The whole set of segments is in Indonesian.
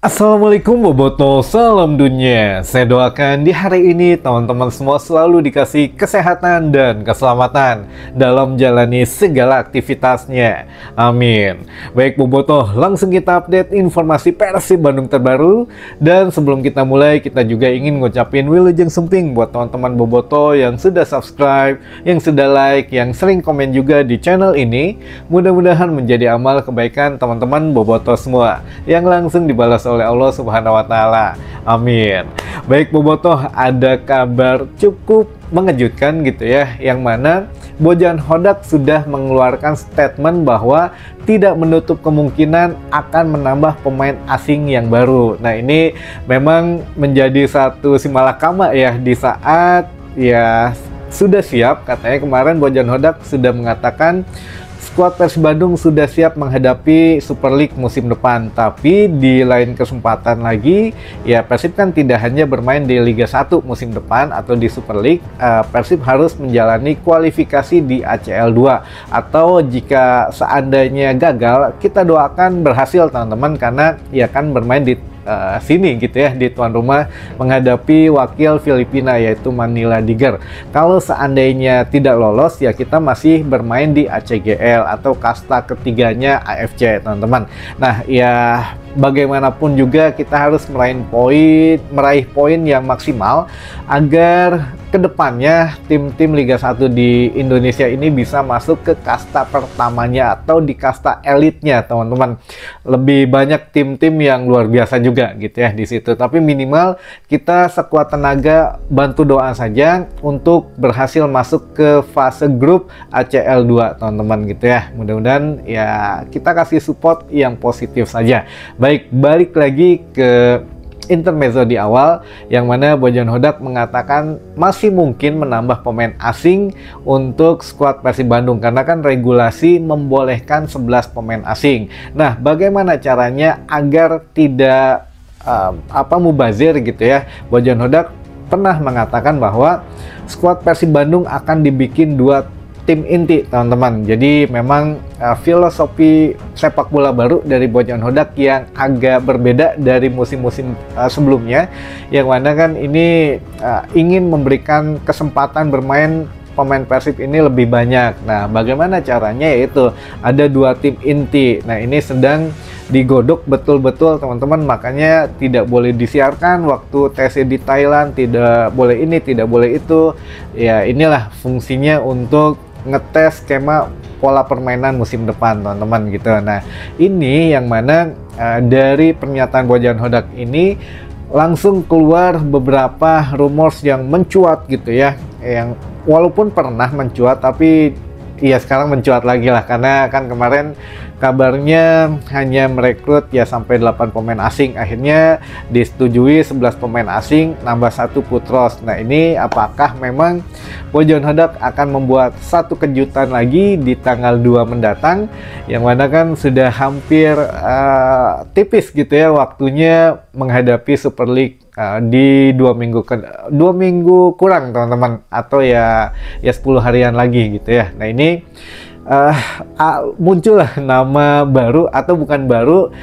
Assalamualaikum Boboto, salam dunia. Saya doakan di hari ini teman-teman semua selalu dikasih kesehatan dan keselamatan dalam menjalani segala aktivitasnya. Amin. Baik Boboto, langsung kita update informasi Persib Bandung terbaru. Dan sebelum kita mulai, kita juga ingin ngucapin wilujeng sumping buat teman-teman Boboto yang sudah subscribe, yang sudah like, yang sering komen juga di channel ini. Mudah-mudahan menjadi amal kebaikan teman-teman Boboto semua yang langsung dibalas oleh Allah Subhanahu wa Ta'ala. Amin. Baik Bobotoh, ada kabar cukup mengejutkan gitu ya, yang mana Bojan Hodak sudah mengeluarkan statement bahwa tidak menutup kemungkinan akan menambah pemain asing yang baru. Nah, ini memang menjadi satu simalakama ya, di saat ya sudah siap, katanya kemarin Bojan Hodak sudah mengatakan skuad Persib Bandung sudah siap menghadapi Super League musim depan. Tapi di lain kesempatan lagi, ya Persib kan tidak hanya bermain di Liga 1 musim depan atau di Super League, Persib harus menjalani kualifikasi di ACL 2. Atau jika seandainya gagal, kita doakan berhasil teman-teman, karena ya kan bermain di sini gitu ya, di tuan rumah menghadapi wakil Filipina yaitu Manila Tiger. Kalau seandainya tidak lolos, ya kita masih bermain di ACGL atau kasta ketiganya AFC teman-teman. Nah ya bagaimanapun juga kita harus meraih poin yang maksimal agar kedepannya tim-tim Liga 1 di Indonesia ini bisa masuk ke kasta pertamanya atau di kasta elitnya teman-teman. Lebih banyak tim-tim yang luar biasa juga gitu ya di situ. Tapi minimal kita sekuat tenaga bantu doa saja untuk berhasil masuk ke fase grup ACL 2 teman-teman gitu ya. Mudah-mudahan ya kita kasih support yang positif saja. Baik, balik lagi ke intermezzo di awal, yang mana Bojan Hodak mengatakan masih mungkin menambah pemain asing untuk skuad Persib Bandung, karena kan regulasi membolehkan 11 pemain asing. Nah, bagaimana caranya agar tidak mubazir gitu ya? Bojan Hodak pernah mengatakan bahwa skuad Persib Bandung akan dibikin 2 tim inti teman-teman. Jadi memang filosofi sepak bola baru dari Bojan Hodak yang agak berbeda dari musim-musim sebelumnya, yang mana kan ini ingin memberikan kesempatan bermain pemain Persib ini lebih banyak. Nah, bagaimana caranya? Yaitu ada 2 tim inti. Nah, ini sedang digodok betul-betul teman-teman, makanya tidak boleh disiarkan waktu TC di Thailand, tidak boleh ini, tidak boleh itu. Ya inilah fungsinya untuk ngetes skema pola permainan musim depan teman-teman gitu. Nah ini yang mana dari pernyataan Bojan Hodak ini langsung keluar beberapa rumors yang mencuat gitu ya, yang walaupun pernah mencuat tapi ya sekarang mencuat lagi lah, karena kan kemarin kabarnya hanya merekrut ya sampai 8 pemain asing, akhirnya disetujui 11 pemain asing nambah 1 Putros. Nah ini apakah memang Bojan Hodak akan membuat satu kejutan lagi di tanggal 2 mendatang, yang mana kan sudah hampir tipis gitu ya waktunya menghadapi Super League di 2 minggu kurang teman-teman, atau ya 10 harian lagi gitu ya. Nah ini muncullah nama baru, atau bukan baru,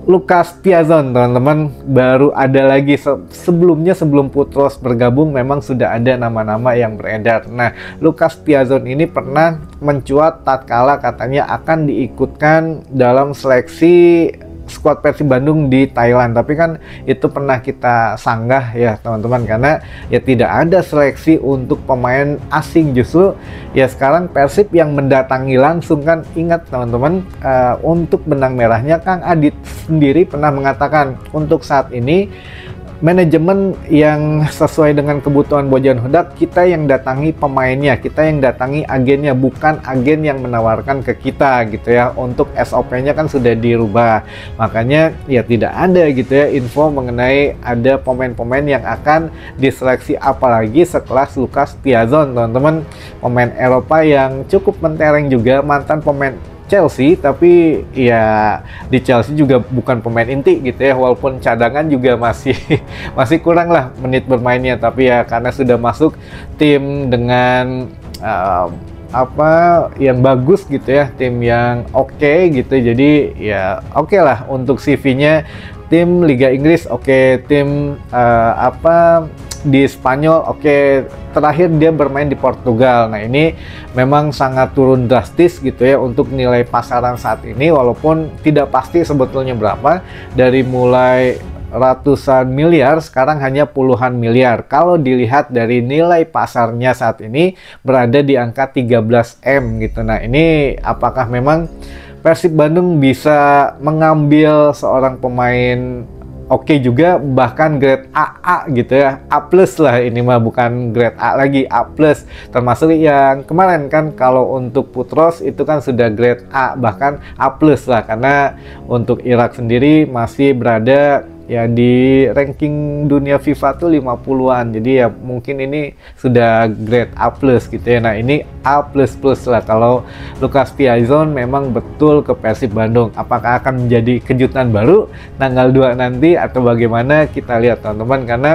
Lucas Piazon teman-teman. Baru ada lagi, sebelum Putros bergabung memang sudah ada nama-nama yang beredar. Nah Lucas Piazon ini pernah mencuat tatkala katanya akan diikutkan dalam seleksi skuad Persib Bandung di Thailand, tapi kan itu pernah kita sanggah ya teman-teman, karena ya tidak ada seleksi untuk pemain asing. Justru ya sekarang Persib yang mendatangi langsung kan. Ingat teman-teman, untuk benang merahnya Kang Adit sendiri pernah mengatakan untuk saat ini manajemen yang sesuai dengan kebutuhan Bojan Hodak, kita yang datangi pemainnya, kita yang datangi agennya, bukan agen yang menawarkan ke kita gitu ya. Untuk SOP-nya kan sudah dirubah, makanya ya tidak ada gitu ya info mengenai ada pemain-pemain yang akan diseleksi, apalagi sekelas Lucas Piazon teman-teman, pemain Eropa yang cukup mentereng juga, mantan pemain Chelsea, tapi ya di Chelsea juga bukan pemain inti gitu ya, walaupun cadangan juga masih kurang lah menit bermainnya, tapi ya karena sudah masuk tim dengan yang bagus gitu ya, tim yang oke gitu, jadi ya oke lah untuk CV-nya tim Liga Inggris oke, tim di Spanyol oke, terakhir dia bermain di Portugal. Nah ini memang sangat turun drastis gitu ya untuk nilai pasaran saat ini, walaupun tidak pasti sebetulnya berapa, dari mulai ratusan miliar sekarang hanya puluhan miliar. Kalau dilihat dari nilai pasarnya saat ini berada di angka 13M gitu. Nah ini apakah memang Persib Bandung bisa mengambil seorang pemain oke juga, bahkan grade AA gitu ya, A+ lah, ini mah bukan grade A lagi, A+, termasuk yang kemarin kan kalau untuk Putros itu kan sudah grade A, bahkan A+ lah, karena untuk Irak sendiri masih berada ya di ranking dunia FIFA tuh 50-an, jadi ya mungkin ini sudah grade A+ gitu ya. Nah ini A++ lah kalau Lucas Piazon memang betul ke Persib Bandung. Apakah akan menjadi kejutan baru tanggal 2 nanti atau bagaimana, kita lihat teman-teman, karena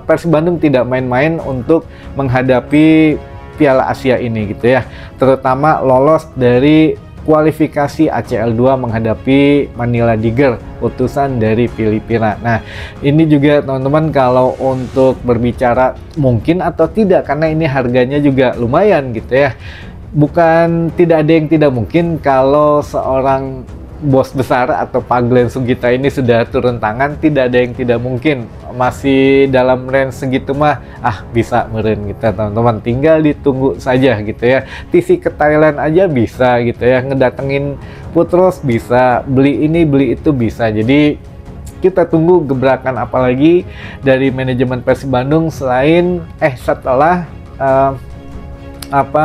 Persib Bandung tidak main-main untuk menghadapi Piala Asia ini gitu ya, terutama lolos dari kualifikasi ACL2 menghadapi Manila Tiger, utusan dari Filipina. Nah, ini juga teman-teman kalau untuk berbicara mungkin atau tidak, karena ini harganya juga lumayan gitu ya. Bukan tidak ada yang tidak mungkin kalau seorang bos besar atau Pak Glenn Sugita ini sudah turun tangan, tidak ada yang tidak mungkin. Masih dalam range segitu mah bisa meren gitu teman-teman, tinggal ditunggu saja gitu ya. TC ke Thailand aja bisa gitu ya, ngedatengin Putros bisa, beli ini beli itu bisa. Jadi kita tunggu gebrakan apalagi dari manajemen Persib Bandung selain setelah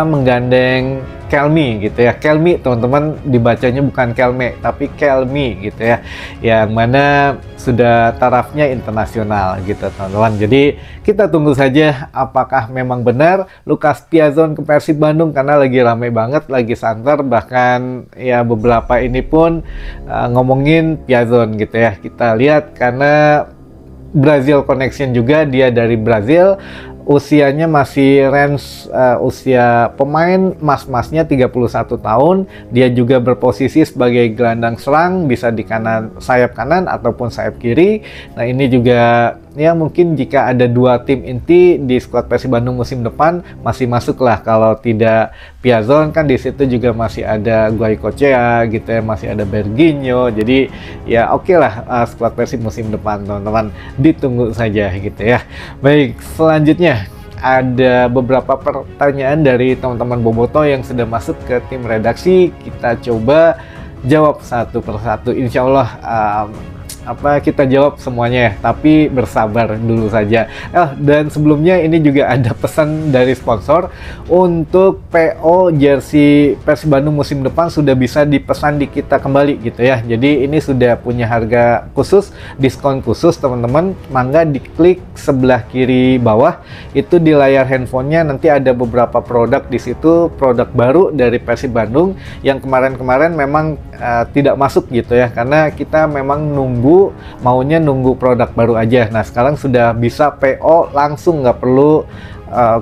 menggandeng Kelmi gitu ya. Kelmi teman-teman dibacanya bukan Kelme tapi Kelmi gitu ya, yang mana sudah tarafnya internasional gitu teman-teman. Jadi kita tunggu saja apakah memang benar Lucas Piazon ke Persib Bandung, karena lagi rame banget, lagi santer, bahkan ya beberapa ini pun ngomongin Piazon gitu ya. Kita lihat karena Brazil Connection juga, dia dari Brazil, usianya masih range usia pemain mas-masnya 31 tahun. Dia juga berposisi sebagai gelandang serang, bisa di kanan, sayap kanan ataupun sayap kiri. Nah ini juga ya mungkin jika ada dua tim inti di skuad Persib Bandung musim depan masih masuk lah. Kalau tidak Piazon kan di situ juga masih ada Goicoechea gitu ya, masih ada Berginho. Jadi ya oke lah skuad Persib musim depan teman-teman, ditunggu saja gitu ya. Baik, selanjutnya ada beberapa pertanyaan dari teman-teman Boboto yang sudah masuk ke tim redaksi. Kita coba jawab satu persatu. Insya Allah kita jawab semuanya ya, tapi bersabar dulu saja. Dan sebelumnya ini juga ada pesan dari sponsor untuk PO jersey Persib Bandung musim depan sudah bisa dipesan di kita kembali gitu ya. Jadi ini sudah punya harga khusus, diskon khusus teman-teman. Mangga diklik sebelah kiri bawah itu di layar handphonenya, nanti ada beberapa produk di situ, produk baru dari Persib Bandung yang kemarin-kemarin memang tidak masuk gitu ya, karena kita memang maunya nunggu produk baru aja. Nah sekarang sudah bisa PO langsung, nggak perlu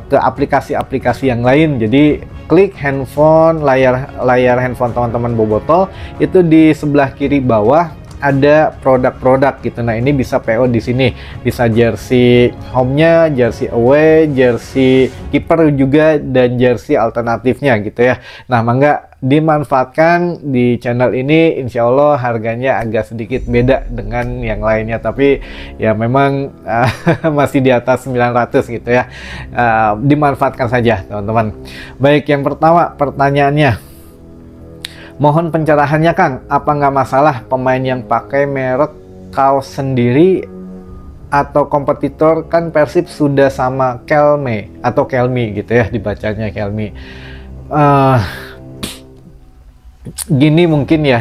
ke aplikasi-aplikasi yang lain. Jadi klik handphone, layar handphone teman-teman Boboto, itu di sebelah kiri bawah ada produk-produk gitu. Nah ini bisa PO di sini, bisa jersey home-nya, jersey away, jersey kiper juga, dan jersey alternatifnya gitu ya. Nah mangga dimanfaatkan di channel ini. Insya Allah harganya agak sedikit beda dengan yang lainnya, tapi ya memang masih di atas 900 gitu ya. Dimanfaatkan saja teman-teman. Baik, yang pertama pertanyaannya, mohon pencerahannya Kang, apa nggak masalah pemain yang pakai merek kaos sendiri atau kompetitor? Kan Persib sudah sama Kelme atau Kelmi gitu ya, dibacanya Kelmi. Gini mungkin ya,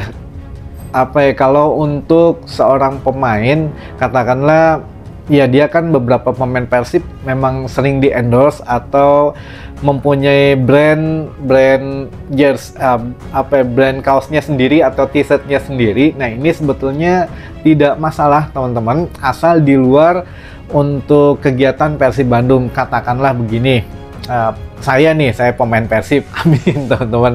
kalau untuk seorang pemain, katakanlah ya dia kan beberapa pemain Persib memang sering di endorse atau mempunyai brand jersey brand kaosnya sendiri atau t-shirtnya sendiri. Nah ini sebetulnya tidak masalah teman-teman, asal di luar untuk kegiatan Persib Bandung. Katakanlah begini, saya pemain Persib, amin teman-teman.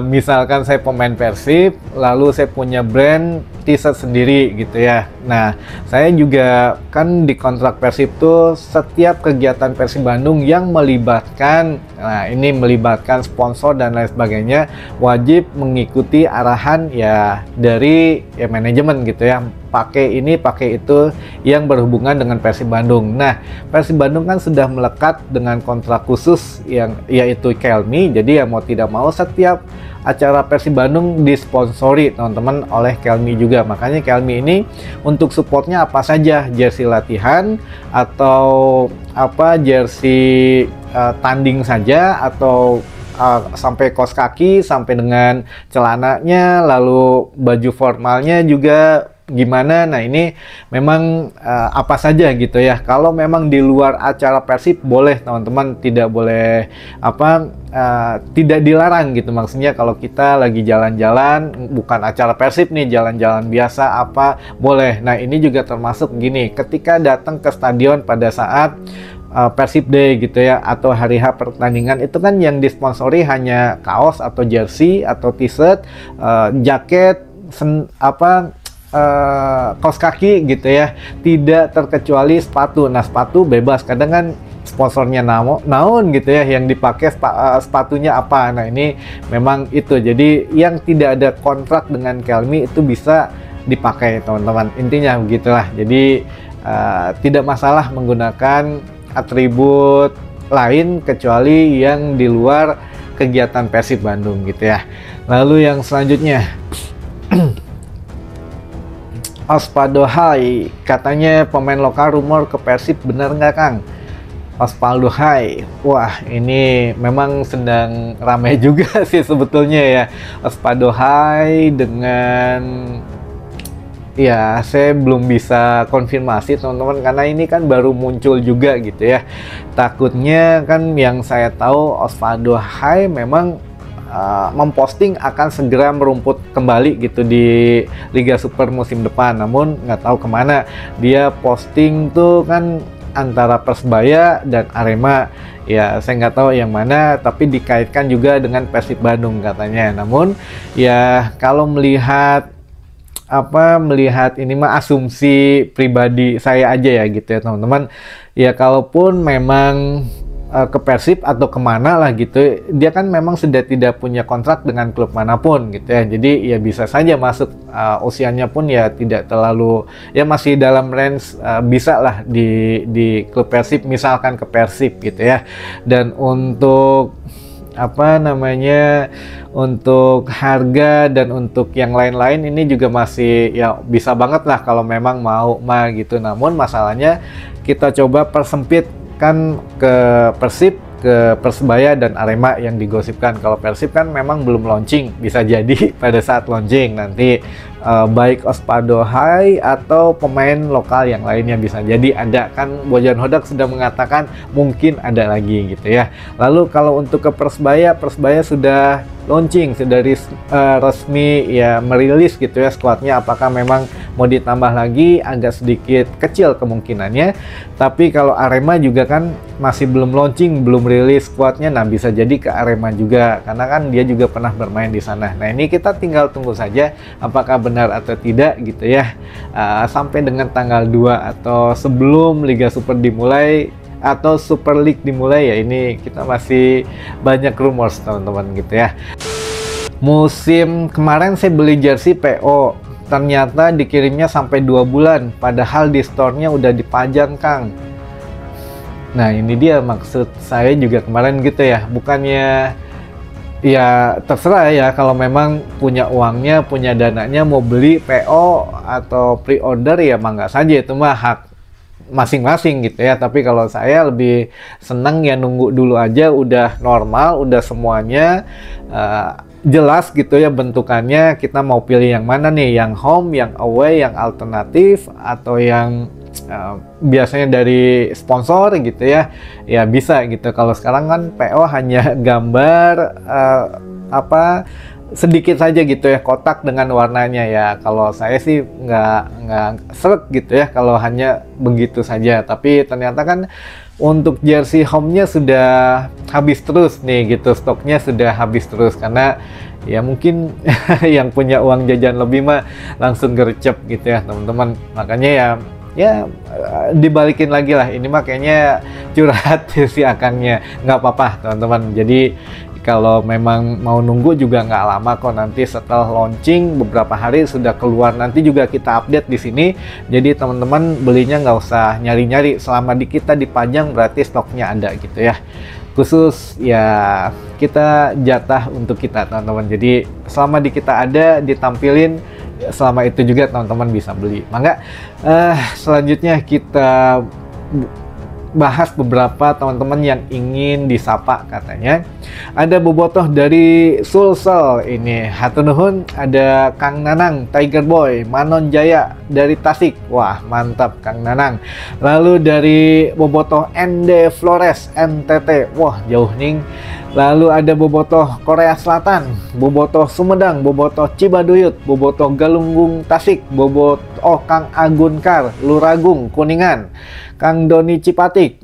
Misalkan saya pemain Persib, lalu saya punya brand t-shirt sendiri gitu ya. Nah, saya juga kan di kontrak Persib tuh setiap kegiatan Persib Bandung yang melibatkan, nah ini melibatkan sponsor dan lain sebagainya, wajib mengikuti arahan ya dari ya manajemen gitu ya. Pakai ini, pakai itu yang berhubungan dengan Persib Bandung. Nah, Persib Bandung kan sudah melekat dengan kontrak khusus yang yaitu Kelmi. Jadi ya mau tidak mau setiap acara Persib Bandung disponsori teman-teman oleh Kelmi juga. Makanya Kelmi ini untuk supportnya apa saja, jersey latihan atau apa jersey tanding saja, atau sampai kaos kaki, sampai dengan celananya, lalu baju formalnya juga gimana. Nah ini memang apa saja gitu ya. Kalau memang di luar acara Persib boleh teman-teman, tidak boleh apa tidak dilarang gitu. Maksudnya kalau kita lagi jalan-jalan bukan acara Persib nih, jalan-jalan biasa apa boleh. Nah ini juga termasuk gini, ketika datang ke stadion pada saat Persib Day gitu ya, atau hari H pertandingan, itu kan yang disponsori hanya kaos atau jersey atau t-shirt, jaket, kaos kaki gitu ya, tidak terkecuali sepatu. Nah sepatu bebas, kadang kan sponsornya naon gitu ya, yang dipakai sepatunya apa. Nah ini memang itu, jadi yang tidak ada kontrak dengan Kelmi itu bisa dipakai teman-teman, intinya begitulah. Jadi tidak masalah menggunakan atribut lain kecuali yang di luar kegiatan Persib Bandung gitu ya. Lalu yang selanjutnya Osvaldo Hai, katanya pemain lokal rumor ke Persib, benar nggak Kang? Osvaldo Hai, wah ini memang sedang ramai juga sih sebetulnya ya. Osvaldo Hai dengan, ya saya belum bisa konfirmasi teman-teman, karena ini kan baru muncul juga gitu ya. Takutnya kan yang saya tahu Osvaldo Hai memang memposting akan segera merumput kembali gitu di Liga Super musim depan, namun nggak tahu kemana. Dia posting tuh kan antara Persebaya dan Arema, ya saya nggak tahu yang mana, tapi dikaitkan juga dengan Persib Bandung katanya. Namun ya kalau melihat ini mah asumsi pribadi saya aja ya gitu ya teman-teman. Ya kalaupun memang ke Persib atau kemana lah gitu, dia kan memang sudah tidak punya kontrak dengan klub manapun gitu ya. Jadi ya bisa saja masuk, usianya pun ya tidak terlalu, ya masih dalam range bisa lah di klub Persib, misalkan ke Persib gitu ya. Dan untuk untuk harga dan untuk yang lain-lain ini juga masih ya bisa banget lah kalau memang mau gitu. Namun masalahnya kita coba persempit kan ke Persib, ke Persebaya dan Arema yang digosipkan. Kalau Persib kan memang belum launching, bisa jadi pada saat launching nanti baik Osvaldo Hai atau pemain lokal yang lainnya bisa jadi ada. Kan Bojan Hodak sudah mengatakan mungkin ada lagi gitu ya. Lalu kalau untuk ke Persebaya sudah launching, sudah resmi ya merilis gitu ya skuadnya. Apakah memang mau ditambah lagi, agak sedikit kecil kemungkinannya. Tapi kalau Arema juga kan masih belum launching, belum rilis skuadnya. Nah bisa jadi ke Arema juga, karena kan dia juga pernah bermain di sana. Nah ini kita tinggal tunggu saja apakah benar atau tidak gitu ya, sampai dengan tanggal 2 atau sebelum Liga Super dimulai atau Super League dimulai ya. Ini kita masih banyak rumors teman-teman gitu ya. Musim kemarin saya beli jersey PO, ternyata dikirimnya sampai 2 bulan, padahal di store-nya udah dipajang Kang. Nah ini dia maksud saya juga kemarin gitu ya, bukannya ya terserah ya, kalau memang punya uangnya, punya dananya, mau beli PO atau pre-order ya mangga saja, itu mah hak masing-masing gitu ya. Tapi kalau saya lebih seneng ya nunggu dulu aja, udah normal, udah semuanya jelas gitu ya bentukannya, kita mau pilih yang mana nih, yang home, yang away, yang alternatif, atau yang biasanya dari sponsor gitu ya, ya bisa gitu. Kalau sekarang kan PO hanya gambar sedikit saja gitu ya, kotak dengan warnanya ya. Kalau saya sih nggak seret gitu ya kalau hanya begitu saja. Tapi ternyata kan untuk jersey home-nya sudah habis terus nih gitu, stoknya sudah habis terus karena ya mungkin yang punya uang jajan lebih mah langsung gercep gitu ya teman-teman. Makanya ya dibalikin lagi lah, ini mah kayaknya curhat si akangnya, nggak apa-apa teman-teman. Jadi kalau memang mau nunggu juga nggak lama kok, nanti setelah launching beberapa hari sudah keluar, nanti juga kita update di sini. Jadi teman-teman belinya nggak usah nyari-nyari, selama di kita dipajang berarti stoknya ada gitu ya. Khusus ya kita jatah untuk kita teman-teman. Jadi selama di kita ada ditampilin, selama itu juga teman-teman bisa beli. Maka selanjutnya kita bahas beberapa teman-teman yang ingin disapa katanya. Ada bobotoh dari Sulsel ini, hatur nuhun. Ada Kang Nanang, Tiger Boy, Manon Jaya dari Tasik. Wah, mantap Kang Nanang. Lalu dari bobotoh ND Flores NTT. Wah, jauh ning. Lalu ada bobotoh Korea Selatan, bobotoh Sumedang, bobotoh Cibaduyut, bobotoh Galunggung Tasik, bobotoh Kang Agunkar Luragung Kuningan, Kang Doni Cipatik,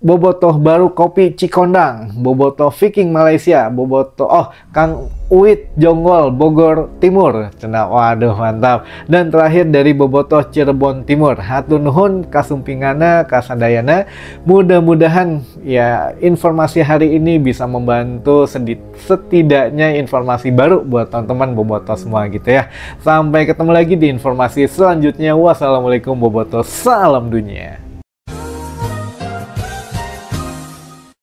bobotoh Baru Kopi Cikondang, bobotoh Viking Malaysia, bobotoh Kang Uit Jonggol Bogor Timur. Cenah, waduh mantap. Dan terakhir dari bobotoh Cirebon Timur. Hatur nuhun kasumpingana kasadayana. Mudah-mudahan ya informasi hari ini bisa membantu setidaknya informasi baru buat teman-teman bobotoh semua gitu ya. Sampai ketemu lagi di informasi selanjutnya. Wassalamualaikum bobotoh, salam dunia.